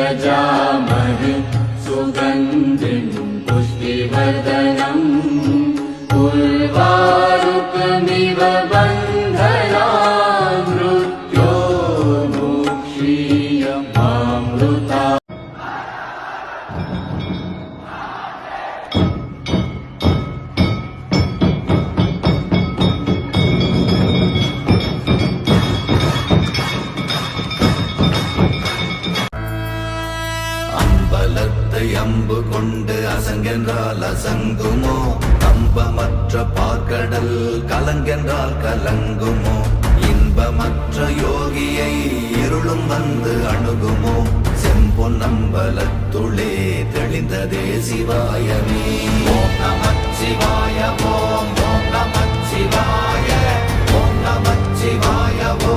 यजामहे सुगन्धिं पुष्टिवर्धनम् उर्वारुकमिव बन्धनान् मृत्योर्मुक्षीयमामृता। அம்பலத்தை அம்பு கொண்டு அசங்கென்றால் அசங்குமோ, கம்பமற்ற பார்க்கடல் கலங்கென்றால் கலங்குமோ, இன்பமற்ற யோகியை இருளும் வந்து அணுகுமோ, செம்பொன் அம்பலத்துளே தெளிந்ததே சிவாயமே. ஓம் நமச்சிவாய ஓம், ஓம் நமச்சிவாய, ஓம் நமச்சிவாய ஓம்.